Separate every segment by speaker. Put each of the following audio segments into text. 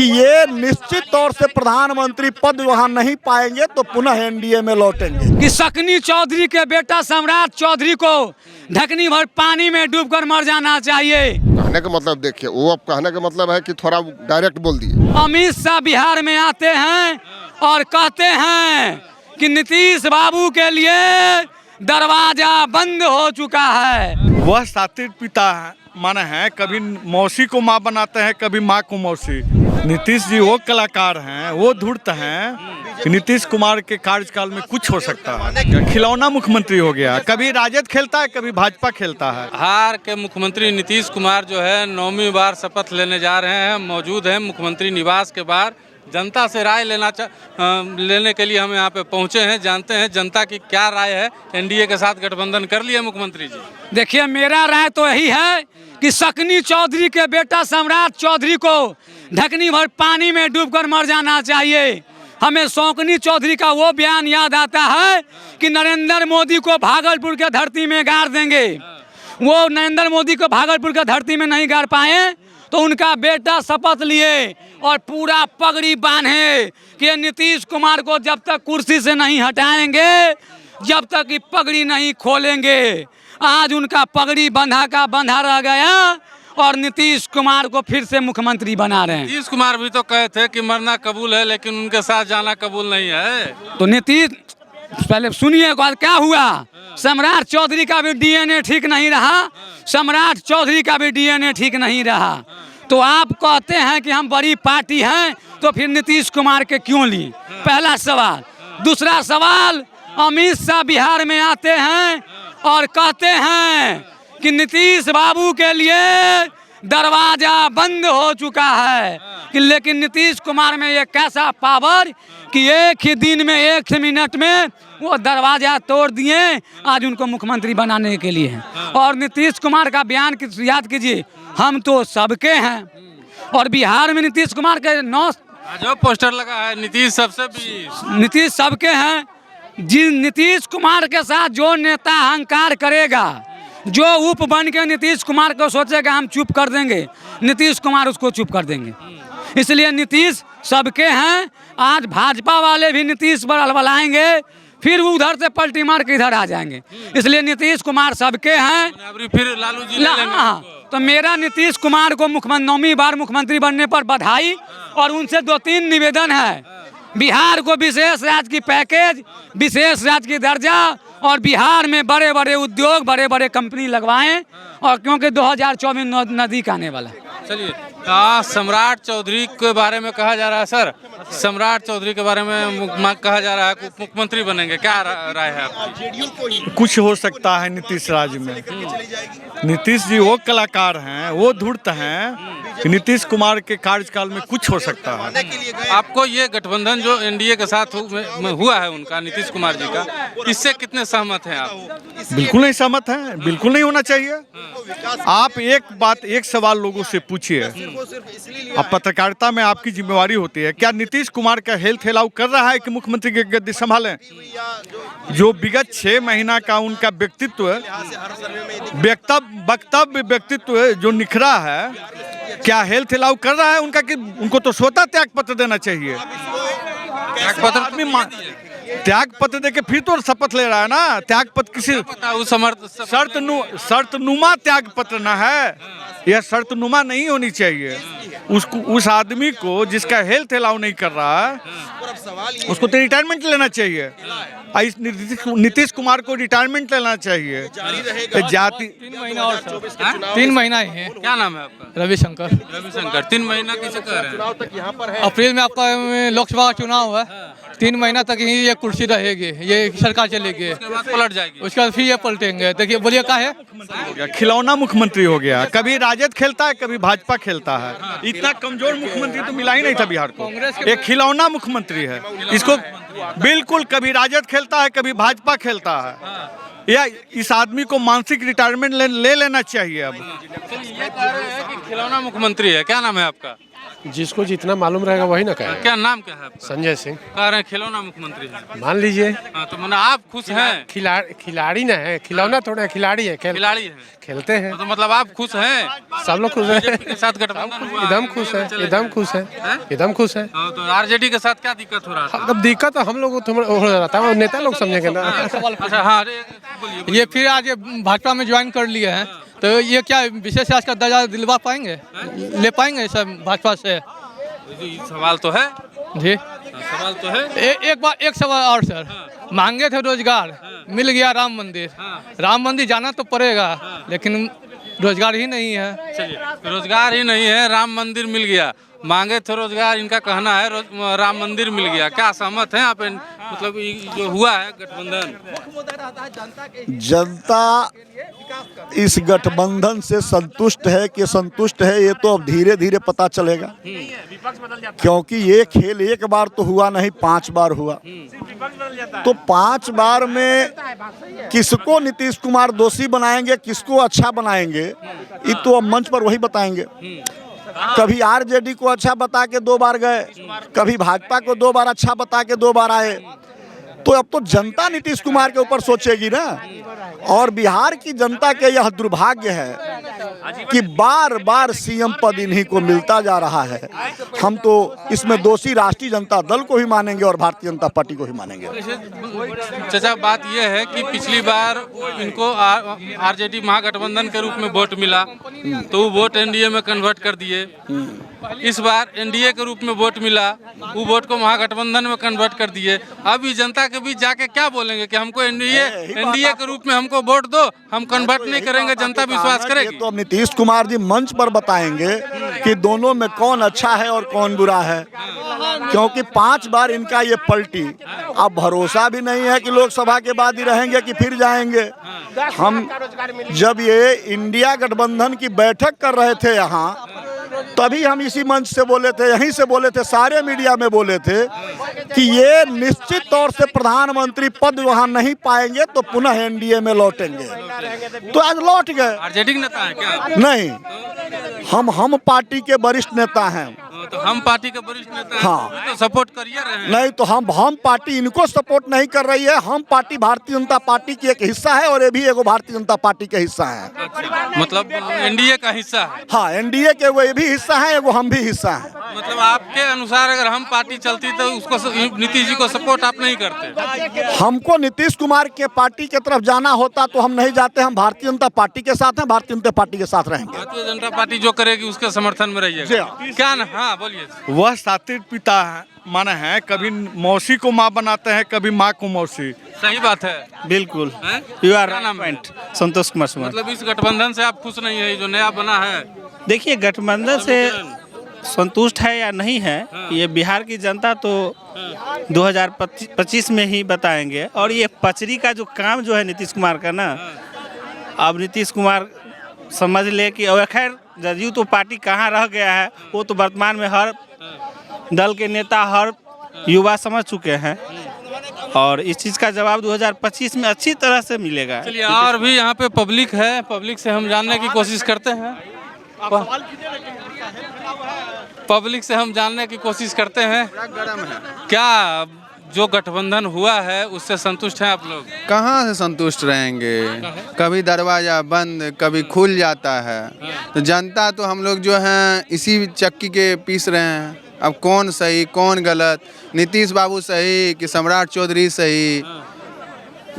Speaker 1: कि ये निश्चित तौर से प्रधानमंत्री पद वहां नहीं पाएंगे तो पुनः एनडीए में लौटेंगे।
Speaker 2: कि शकनी चौधरी के बेटा सम्राट चौधरी को ढकनी भर पानी में डूबकर मर जाना चाहिए।
Speaker 3: कहने का मतलब देखिए, वो अब कहने का मतलब है कि थोड़ा डायरेक्ट बोल दिए।
Speaker 2: अमित शाह बिहार में आते हैं और कहते हैं कि नीतीश बाबू के लिए दरवाजा बंद हो चुका है।
Speaker 4: वह सातिर पिता माने हैं, कभी मौसी को माँ बनाते हैं, कभी माँ को मौसी। नीतीश जी वो कलाकार हैं, वो धूर्त हैं कि नीतीश कुमार के कार्यकाल में कुछ हो सकता है। खिलौना मुख्यमंत्री हो गया, कभी राजद खेलता है, कभी भाजपा खेलता है।
Speaker 5: बिहार के मुख्यमंत्री नीतीश कुमार जो है 9वीं बार शपथ लेने जा रहे हैं। मौजूद हैं मुख्यमंत्री निवास के बाहर। जनता से राय लेने के लिए हम यहाँ पे पहुँचे हैं। जानते हैं जनता की क्या राय है। एनडीए के साथ गठबंधन कर लिया मुख्यमंत्री जी।
Speaker 2: देखिए, मेरा राय तो यही है कि शकनी चौधरी के बेटा सम्राट चौधरी को ढकनी भर पानी में डूबकर मर जाना चाहिए। हमें शौकनी चौधरी का वो बयान याद आता है कि नरेंद्र मोदी को भागलपुर के धरती में गाड़ देंगे। वो नरेंद्र मोदी को भागलपुर के धरती में नहीं गाड़ पाए तो उनका बेटा शपथ लिए और पूरा पगड़ी बांधे कि ये नीतीश कुमार को जब तक कुर्सी से नहीं हटाएंगे, जब तक ये पगड़ी नहीं खोलेंगे। आज उनका पगड़ी बंधा का बंधा रह गया और नीतीश कुमार को फिर से मुख्यमंत्री बना रहे हैं।
Speaker 5: नीतीश कुमार भी तो कहे थे कि मरना कबूल है, लेकिन उनके साथ जाना कबूल नहीं है।
Speaker 2: तो नीतीश, पहले सुनिए क्या हुआ। सम्राट चौधरी का भी डीएनए ठीक नहीं रहा, सम्राट चौधरी का भी डीएनए ठीक नहीं रहा। तो आप कहते हैं कि हम बड़ी पार्टी हैं, तो फिर नीतीश कुमार के क्यों लिए? पहला सवाल। दूसरा सवाल, अमित शाह बिहार में आते हैं और कहते हैं कि नीतीश बाबू के लिए दरवाजा बंद हो चुका है कि लेकिन नीतीश कुमार में ये कैसा पावर कि एक ही दिन में, एक मिनट में वो दरवाजा तोड़ दिए। आज उनको मुख्यमंत्री बनाने के लिए हैं। और नीतीश कुमार का बयान याद कीजिए, हम तो सबके हैं। और बिहार में नीतीश कुमार के 9
Speaker 5: जो पोस्टर लगा है, नीतीश सबसे भी,
Speaker 2: नीतीश सबके हैं। जिन नीतीश कुमार के साथ जो नेता अहंकार करेगा, जो उप बन के नीतीश कुमार को सोचेगा हम चुप कर देंगे, नीतीश कुमार उसको चुप कर देंगे। इसलिए नीतीश सबके हैं। आज भाजपा वाले भी नीतीश पर हलवलाएंगे, फिर उधर से पलटी मार के इधर आ जाएंगे। इसलिए नीतीश कुमार सबके हैं।
Speaker 5: फिर लालू जी ले लेंगे।
Speaker 2: तो मेरा नीतीश कुमार को 9वीं बार मुख्यमंत्री बनने पर बधाई और उनसे 2-3 निवेदन है। बिहार को विशेष राज्य की पैकेज, विशेष राज्य की दर्जा और बिहार में बड़े बड़े उद्योग, बड़े बड़े कंपनी लगवाएं। और क्योंकि 2024 नजदीक आने वाला है।
Speaker 5: चलिए, सम्राट चौधरी के बारे में कहा जा रहा है सर, सम्राट चौधरी के बारे में कहा जा रहा है मुख्यमंत्री बनेंगे, क्या राय है आपकी?
Speaker 4: कुछ हो सकता है नीतीश राज में। नीतीश जी वो कलाकार हैं, वो धूर्त हैं कि नीतीश कुमार के कार्यकाल में कुछ हो सकता है।
Speaker 5: आपको ये गठबंधन जो एनडीए के साथ हुआ है उनका, नीतीश कुमार जी का, इससे कितने सहमत हैं आप?
Speaker 4: बिल्कुल नहीं सहमत हैं, बिल्कुल नहीं होना चाहिए। आप एक सवाल लोगों से पूछिए। अब पत्रकारिता में आपकी जिम्मेवारी होती है, क्या नीतीश कुमार का हेल्थ अलाउ कर रहा है कि मुख्यमंत्री की गद्दी संभालें? जो विगत 6 महीना का उनका वक्तव्य व्यक्तित्व जो निखरा है, क्या हेल्थ अलाउ कर रहा है उनका कि उनको तो स्वतः त्याग पत्र देना चाहिए। त्याग पत्र दे के फिर तो शपथ ले रहा है ना। त्याग पत्र किसी शर्तनुमा त्याग पत्र ना है, यह शर्तनुमा नहीं होनी चाहिए। उसको, उस आदमी को जिसका हेल्थ अलाउ नहीं कर रहा है, उसको तो रिटायरमेंट लेना चाहिए। नीतीश कुमार को रिटायरमेंट लेना चाहिए। जाति
Speaker 6: 3 महीना ही है।
Speaker 5: क्या नाम है आपका?
Speaker 6: रविशंकर।
Speaker 5: 3 महीना कैसे कह रहे हैं?
Speaker 6: अप्रैल में आपका लोकसभा चुनाव है। 3 महीना तक ही ये कुर्सी रहेगी, ये सरकार चलेगी,
Speaker 5: पलट जाएगी,
Speaker 6: उसके बाद फिर ये पलटेंगे। देखिए, बोलिए क्या है।
Speaker 4: खिलौना मुख्यमंत्री हो गया, कभी राजद खेलता है, कभी भाजपा खेलता है। इतना कमजोर मुख्यमंत्री तो मिला ही नहीं था बिहार को। एक खिलौना मुख्यमंत्री है। इसको बिल्कुल कभी राजद खेलता है, कभी भाजपा खेलता है। या इस आदमी को मानसिक रिटायरमेंट ले लेना चाहिए। अब
Speaker 5: ये कह रहे हैं कि खिलौना मुख्यमंत्री है। क्या नाम है आपका?
Speaker 7: जिसको जितना मालूम रहेगा वही ना कहेगा।
Speaker 5: क्या नाम क्या है आपका?
Speaker 7: संजय सिंह।
Speaker 5: कह रहे हैं खिलौना मुख्यमंत्री है।
Speaker 7: मान लीजिए
Speaker 5: हाँ, तो मतलब आप खुश हैं?
Speaker 7: खिलाड़ी ना है, खिलौना थोड़ा है, खिलाड़ी है,
Speaker 5: खिलाड़ी हैं,
Speaker 7: खेलते हैं।
Speaker 5: तो मतलब आप खुश हैं?
Speaker 7: सब लोग खुश है,
Speaker 5: के साथ गठबंधन हुआ,
Speaker 7: एकदम खुश है, एकदम खुश है, एकदम खुश है।
Speaker 5: हाँ, तो आरजेडी के साथ क्या दिक्कत हो रहा था?
Speaker 7: अब दिक्कत तो हम लोग को थोड़ा हो रहा था, नेता लोग समझेंगे ना।
Speaker 5: अच्छा हाँ, अरे बोलिए।
Speaker 6: ये फिर आज ये भाजपा में ज्वाइन कर लिए हैं, तो ये क्या विशेष आज का दर्जा दिलवा पाएंगे, ले पाएंगे सब भाजपा से?
Speaker 5: सवाल तो है
Speaker 6: जी,
Speaker 5: सवाल तो है।
Speaker 6: एक सवाल और सर, मांगे थे रोजगार, मिल गया राम मंदिर। राम मंदिर जाना तो पड़ेगा, लेकिन रोजगार ही नहीं है।
Speaker 5: चलिए, रोजगार ही नहीं है, राम मंदिर मिल गया। मांगे थे रोजगार, इनका कहना है राम मंदिर मिल गया। क्या सहमत हैं आप? मतलब जो हुआ है गठबंधन,
Speaker 1: जनता इस गठबंधन से संतुष्ट है कि संतुष्ट है, ये तो अब धीरे धीरे पता चलेगा, क्योंकि ये खेल एक बार तो हुआ नहीं, 5 बार हुआ। तो 5 बार में किसको नीतीश कुमार दोषी बनाएंगे, किसको अच्छा बनाएंगे, ये तो अब मंच पर वही बताएंगे। कभी आरजेडी को अच्छा बता के 2 बार गए, कभी भाजपा को 2 बार अच्छा बता के 2 बार आए। तो अब तो जनता नीतीश कुमार के ऊपर सोचेगी ना। और बिहार की जनता के यह दुर्भाग्य है कि बार बार सीएम पद इन्हीं को मिलता जा रहा है। हम तो इसमें दोषी राष्ट्रीय जनता दल को ही मानेंगे और भारतीय जनता पार्टी को ही मानेंगे।
Speaker 5: चाचा, बात यह है कि पिछली बार इनको आरजेडी महागठबंधन के रूप में वोट मिला, तो वो वोट एनडीए में कन्वर्ट कर दिए। इस बार एनडीए के रूप में वोट मिला, वो वोट को महागठबंधन में कन्वर्ट कर दिए। अब इस जनता के बीच जाके क्या बोलेंगे कि हमको एनडीए के रूप में हमको वोट दो, हम कन्वर्ट नहीं करेंगे, जनता विश्वास करेगी?
Speaker 1: तो अब नीतीश कुमार जी मंच पर बताएंगे कि दोनों में कौन अच्छा है और कौन बुरा है, क्योंकि 5 बार इनका ये पलटी। अब भरोसा भी नहीं है कि लोकसभा के बाद ही रहेंगे कि फिर जाएंगे। हम जब ये इंडिया गठबंधन की बैठक कर रहे थे यहाँ, तभी हम इसी मंच से बोले थे, यहीं से बोले थे, सारे मीडिया में बोले थे कि ये निश्चित तौर से प्रधानमंत्री पद वहां नहीं पाएंगे तो पुनः एनडीए में लौटेंगे। तो आज लौट गए।
Speaker 5: आरजेडी के नेता है क्या?
Speaker 1: नहीं, हम पार्टी के वरिष्ठ नेता हैं।
Speaker 5: तो हम पार्टी के वरिष्ठ नेता हैं,
Speaker 1: हाँ,
Speaker 5: तो सपोर्ट करिए रहे हैं।
Speaker 1: नहीं तो हम पार्टी इनको सपोर्ट नहीं कर रही है। हम पार्टी भारतीय जनता पार्टी की एक हिस्सा है और ये भी एगो भारतीय जनता पार्टी के हिस्सा है।
Speaker 5: अच्छा, मतलब एनडीए का हिस्सा है?
Speaker 1: हाँ, एनडीए के वो भी हिस्सा है, एगो हम भी हिस्सा है।
Speaker 5: मतलब आपके अनुसार अगर हम पार्टी चलती तो उसको नीतीश जी को सपोर्ट आप नहीं करते?
Speaker 1: हमको नीतीश कुमार के पार्टी की तरफ जाना होता तो हम नहीं जाते। हम भारतीय जनता पार्टी के साथ हैं, भारतीय जनता पार्टी के साथ रहेंगे।
Speaker 5: भारतीय जनता पार्टी जो करेगी उसके समर्थन में रहिएगा। क्या ना? हाँ बोलिए।
Speaker 4: वह सातिर पिता माने हैं, कभी मौसी को माँ बनाते हैं, कभी माँ को मौसी।
Speaker 5: सही बात है,
Speaker 8: बिल्कुल।
Speaker 5: हैं?
Speaker 8: यू आर
Speaker 5: क्या नाम है?
Speaker 8: संतोष कुमार सुमन।
Speaker 5: मतलब इस गठबंधन से आप खुश नहीं है जो नया बना है?
Speaker 8: देखिए, गठबंधन से संतुष्ट है या नहीं है, ये बिहार की जनता तो 2025 में ही बताएंगे। और ये पचरी का जो काम जो है नीतीश कुमार का ना, अब नीतीश कुमार समझ ले कि और खैर जदयू तो पार्टी कहाँ रह गया है, वो तो वर्तमान में हर दल के नेता, हर युवा समझ चुके हैं। और इस चीज़ का जवाब 2025 में अच्छी तरह से मिलेगा।
Speaker 5: चलिए, और भी यहाँ पे पब्लिक है, पब्लिक से हम जानने की कोशिश करते हैं। पब्लिक से हम जानने की कोशिश करते हैं, क्या जो गठबंधन हुआ है उससे संतुष्ट हैं आप लोग?
Speaker 9: कहाँ से संतुष्ट रहेंगे? कभी दरवाजा बंद, कभी खुल जाता है। तो जनता तो हम लोग जो हैं इसी चक्की के पीस रहे हैं। अब कौन सही कौन गलत, नीतीश बाबू सही कि सम्राट चौधरी सही,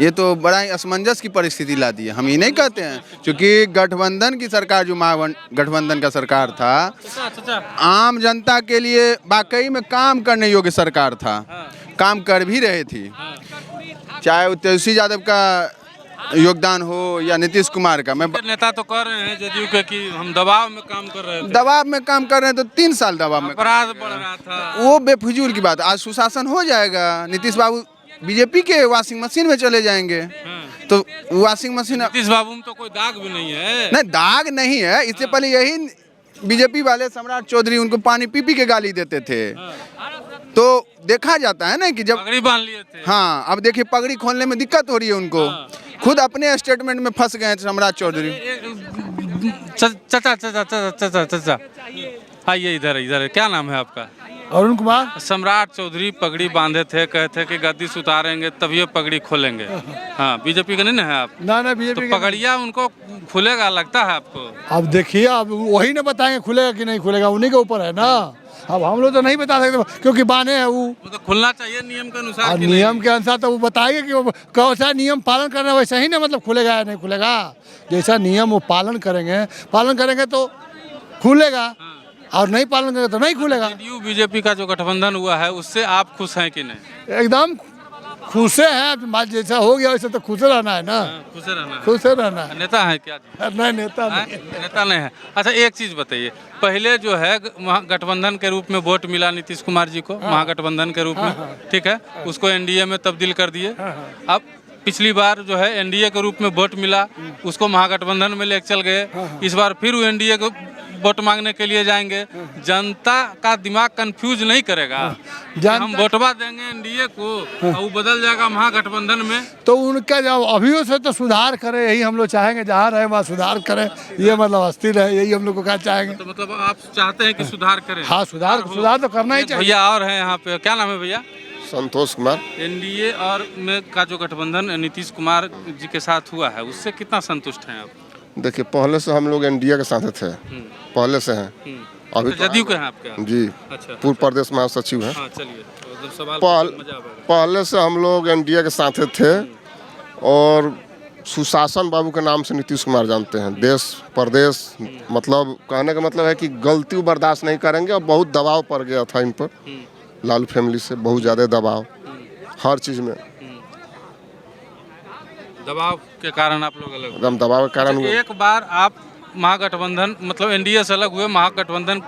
Speaker 9: ये तो बड़ा ही असमंजस की परिस्थिति ला दी है। हम ये नहीं कहते हैं, क्योंकि गठबंधन की सरकार जो महागठबंधन का सरकार था, आम जनता के लिए वाकई में काम करने योग्य सरकार था, काम कर भी रहे थी। चाहे वो तेजस्वी यादव का योगदान हो या नीतीश कुमार का। मैं
Speaker 5: नेता तो कह रहे हैं जदयू के कि हम दबाव में काम कर रहे थे।
Speaker 9: दबाव में काम कर रहे हैं तो 3 साल दबाव में,
Speaker 5: अपराध बढ़ रहा था,
Speaker 9: वो बेफिजूल की बात। आज सुशासन हो जाएगा, नीतीश बाबू बीजेपी के वॉशिंग मशीन में चले जाएंगे। तो वॉशिंग मशीन,
Speaker 5: नीतीश बाबू में तो कोई दाग भी नहीं है।
Speaker 9: नहीं, दाग नहीं है। इससे पहले यही बीजेपी वाले सम्राट चौधरी उनको पानी पी पी के गाली देते थे। तो देखा जाता है ना कि जब
Speaker 5: पगड़ी बांध लिए थे।
Speaker 9: हाँ, अब देखिए पगड़ी खोलने में दिक्कत हो रही है उनको। खुद अपने स्टेटमेंट में फंस गए सम्राट चौधरी।
Speaker 5: चाचा, आइए इधर इधर, क्या नाम है आपका?
Speaker 10: अरुण कुमार।
Speaker 5: सम्राट चौधरी पगड़ी बांधे थे, कहे थे कि गद्दी उतारेंगे तभी ये पगड़ी खोलेंगे। हाँ, बीजेपी का नहीं ना है आप?
Speaker 10: ना बीजेपी
Speaker 5: तो पगड़िया उनको खुलेगा लगता है आपको?
Speaker 10: अब देखिए, अब वही ना बताएंगे खुलेगा कि नहीं खुलेगा, उन्हीं के ऊपर है ना। अब हम लोग तो नहीं बता सकते क्योंकि बांधे हैं वो
Speaker 5: तो खुलना चाहिए नियम के अनुसार।
Speaker 10: नियम के अनुसार तो वो बताएंगे कि वो कैसा नियम पालन करना, वैसा ही ना मतलब खुलेगा या नहीं खुलेगा। जैसा नियम वो पालन करेंगे तो खुलेगा, और नहीं पालन करेंगे तो नहीं खुलेगा।
Speaker 5: जेडीयू बीजेपी का जो गठबंधन हुआ है उससे आप खुश हैं कि नहीं?
Speaker 10: एकदम खुश हैं, जैसा हो गया वैसे तो खुश रहना है ना। खुश रहना है।
Speaker 5: नेता है क्या?
Speaker 10: नहीं, नेता
Speaker 5: नहीं है। अच्छा, एक चीज बताइए, पहले जो है गठबंधन के रूप में वोट मिला नीतीश कुमार जी को, महागठबंधन के रूप में, ठीक है, उसको एनडीए में तब्दील कर दिए। अब पिछली बार जो है एनडीए के रूप में वोट मिला, उसको महागठबंधन में लेकर चल गए। इस बार फिर वो एनडीए को वोट मांगने के लिए जाएंगे। जनता का दिमाग कंफ्यूज नहीं करेगा? हम वोटवा देंगे एनडीए को और वो बदल जाएगा महागठबंधन में,
Speaker 10: तो उनका जब अभी से तो सुधार करे, यही हम लोग चाहेंगे। जहाँ रहे वहाँ सुधार करें, ये मतलब अस्थिर है, यही हम लोग को क्या चाहेंगे।
Speaker 5: तो मतलब आप चाहते हैं कि सुधार करें?
Speaker 10: हाँ, सुधार तो करना ही चाहिए।
Speaker 5: भैया और है यहाँ पे, क्या नाम है भैया?
Speaker 3: संतोष कुमार।
Speaker 5: एनडीए और में का जो गठबंधन नीतीश कुमार जी के साथ हुआ है उससे कितना संतुष्ट हैं आप?
Speaker 3: देखिए, पहले से हम लोग एनडीए के साथ थे, पहले से हैं। अभी
Speaker 5: तो जदयू के हैं आपके?
Speaker 3: जी।
Speaker 5: अच्छा।
Speaker 3: पूर्व प्रदेश महासचिव हैं।
Speaker 5: हाँ, चलिए सवाल
Speaker 3: पहले से हम लोग एनडीए के साथ थे, और सुशासन बाबू के नाम से नीतीश कुमार जानते हैं। देश प्रदेश, मतलब कहने का मतलब है कि गलती बर्दाश्त नहीं करेंगे। और बहुत दबाव पड़ गया था इन पर, लालू फैमिली से बहुत ज़्यादा दबाव, हर चीज़ में
Speaker 5: दबाव के कारण आप लोग अलग,
Speaker 3: एकदम दबाव के कारण।
Speaker 5: एक बार आप महागठबंधन मतलब एनडीए से अलग हुए, महागठबंधन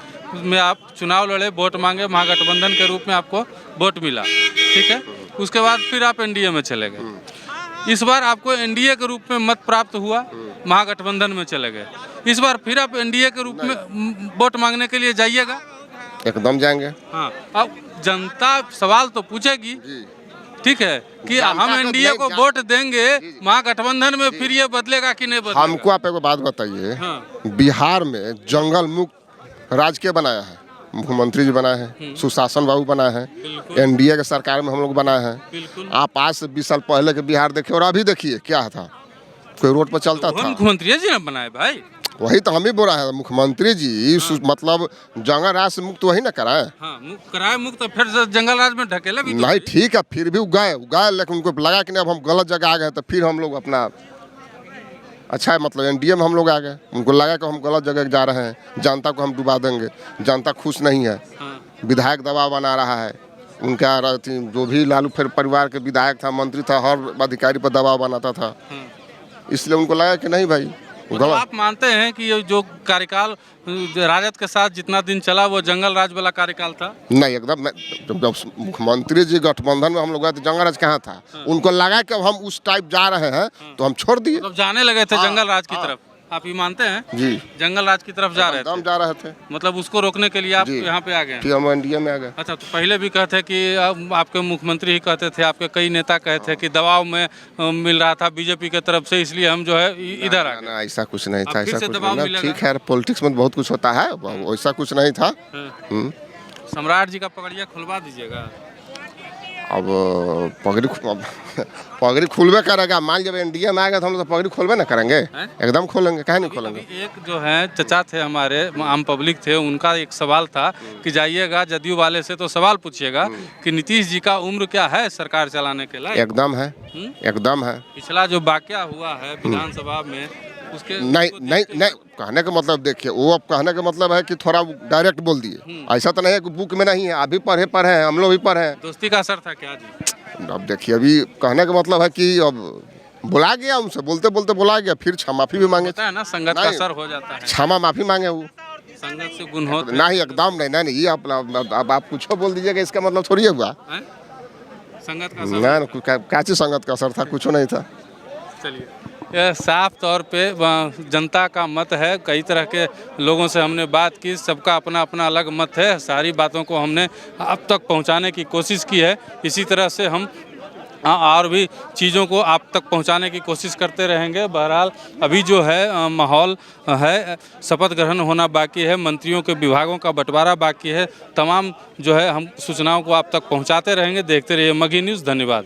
Speaker 5: में आप चुनाव लड़े, वोट मांगे, महागठबंधन के रूप में आपको वोट मिला, ठीक है। उसके बाद फिर आप एनडीए में चले गए। इस बार आपको एनडीए के रूप में मत प्राप्त हुआ, महागठबंधन में चले गए। इस बार फिर आप एनडीए के रूप में वोट मांगने के लिए जाइएगा?
Speaker 3: एकदम जाएंगे।
Speaker 5: हाँ, अब जनता सवाल तो पूछेगी, ठीक है, कि हम एनडीए को वोट देंगे, महागठबंधन में फिर ये बदलेगा कि नहीं बदलेगा?
Speaker 3: हमको आप एक बात बताइए।
Speaker 5: हाँ।
Speaker 3: बिहार में जंगल मुक्त राज्य के बनाया है, मुख्यमंत्री जी बनाए हैं, सुशासन बाबू बनाए हैं, एनडीए के सरकार में हम लोग बनाए हैं। आप आज से 20 साल पहले के बिहार देखिए और अभी देखिए क्या था। कोई रोड पर चलता था?
Speaker 5: मुख्यमंत्री जी ने बनाए भाई।
Speaker 3: वही तो हम ही बोल रहे हैं, मुख्यमंत्री जी मतलब जंगल राज से मुक्त वही ना कराए।
Speaker 5: हाँ, कराए मुक्त, फिर जंगल राज में ढकेला भी
Speaker 3: नहीं, ठीक है, फिर भी उगाए, लेकिन उनको लगा कि नहीं अब हम गलत जगह आ गए, तो फिर हम लोग अपना अच्छा है, मतलब एनडीए में हम लोग आ गए। उनको लगा कि हम गलत जगह जा रहे हैं, जनता को हम डुबा देंगे। जनता खुश नहीं है, विधायक दबाव बना रहा है। उनका जो भी लालू परिवार के विधायक था, मंत्री था, हर अधिकारी पर दबाव बनाता था, इसलिए उनको लगा कि नहीं भाई।
Speaker 5: मतलब आप मानते हैं कि ये जो कार्यकाल राजद के साथ जितना दिन चला वो जंगल राज वाला कार्यकाल था?
Speaker 3: नहीं, एकदम। जब मुख्यमंत्री जी गठबंधन में हम लोग गए तो जंगल राज कहाँ था? उनको लगा कि अब हम उस टाइप जा रहे हैं तो हम छोड़ दिए।
Speaker 5: मतलब जाने लगे थे जंगल राज की तरफ, आप ये मानते हैं?
Speaker 3: जी,
Speaker 5: जंगल राज की तरफ जा रहे थे। मतलब उसको रोकने के लिए आप यहाँ पे आ गए?
Speaker 3: हम एनडीए में आ गए।
Speaker 5: अच्छा, तो पहले भी कहते कि आपके मुख्यमंत्री ही कहते थे, आपके कई नेता कहते थे कि दबाव में मिल रहा था बीजेपी की तरफ से, इसलिए हम जो है इधर आ गए।
Speaker 3: ऐसा कुछ नहीं था, ऐसा कुछ नहीं। ठीक है, पॉलिटिक्स में बहुत कुछ होता है, वैसा कुछ नहीं था।
Speaker 5: सम्राट जी का पगड़िया खुलवा दीजिएगा।
Speaker 3: अब पगड़ी खुलबे करेगा। मान जब एनडीए में आएगा तो हम लोग तो पगड़ी खोलबे ना करेंगे, एकदम खोलेंगे, काहे नहीं खोलेंगे।
Speaker 5: एक जो है चचा थे हमारे, आम पब्लिक थे, उनका एक सवाल था कि जाइएगा जदयू वाले से तो सवाल पूछिएगा कि नीतीश जी का उम्र क्या है सरकार चलाने के लिए?
Speaker 3: एकदम है, एकदम है।
Speaker 5: पिछला जो वाकया हुआ है विधानसभा में उसके
Speaker 3: नहीं, कहने का मतलब देखिए, वो अब कहने का मतलब है कि थोड़ा डायरेक्ट बोल दिए। ऐसा तो नहीं है कि बुक में नहीं है, अभी पढ़े हैं, हम लोग भी पढ़े हैं।
Speaker 5: दोस्ती का असर था क्या जी?
Speaker 3: अब देखिए, अभी कहने का मतलब है कि अब बुला गया, उनसे बोलते बोलते बुला गया, फिर क्षमा माफी भी मांगे
Speaker 5: है ना, संगत का असर हो जाता है।
Speaker 3: क्षमा माफी मांगे, वो
Speaker 5: संगत से गुण होता
Speaker 3: नहीं, एकदम नहीं। ये अब आप कुछ बोल दीजिएगा, इसका मतलब थोड़ी हुआ
Speaker 5: संगत का
Speaker 3: असर। क्या चीज संगत का असर था? कुछ नहीं था।
Speaker 5: चलिए, यह साफ तौर पे जनता का मत है। कई तरह के लोगों से हमने बात की, सबका अपना अपना अलग मत है। सारी बातों को हमने अब तक पहुंचाने की कोशिश की है। इसी तरह से हम और भी चीज़ों को आप तक पहुंचाने की कोशिश करते रहेंगे। बहरहाल अभी जो है माहौल है, शपथ ग्रहण होना बाकी है, मंत्रियों के विभागों का बंटवारा बाकी है। तमाम जो है हम सूचनाओं को आप तक पहुंचाते रहेंगे। देखते रहिए मगही न्यूज़। धन्यवाद।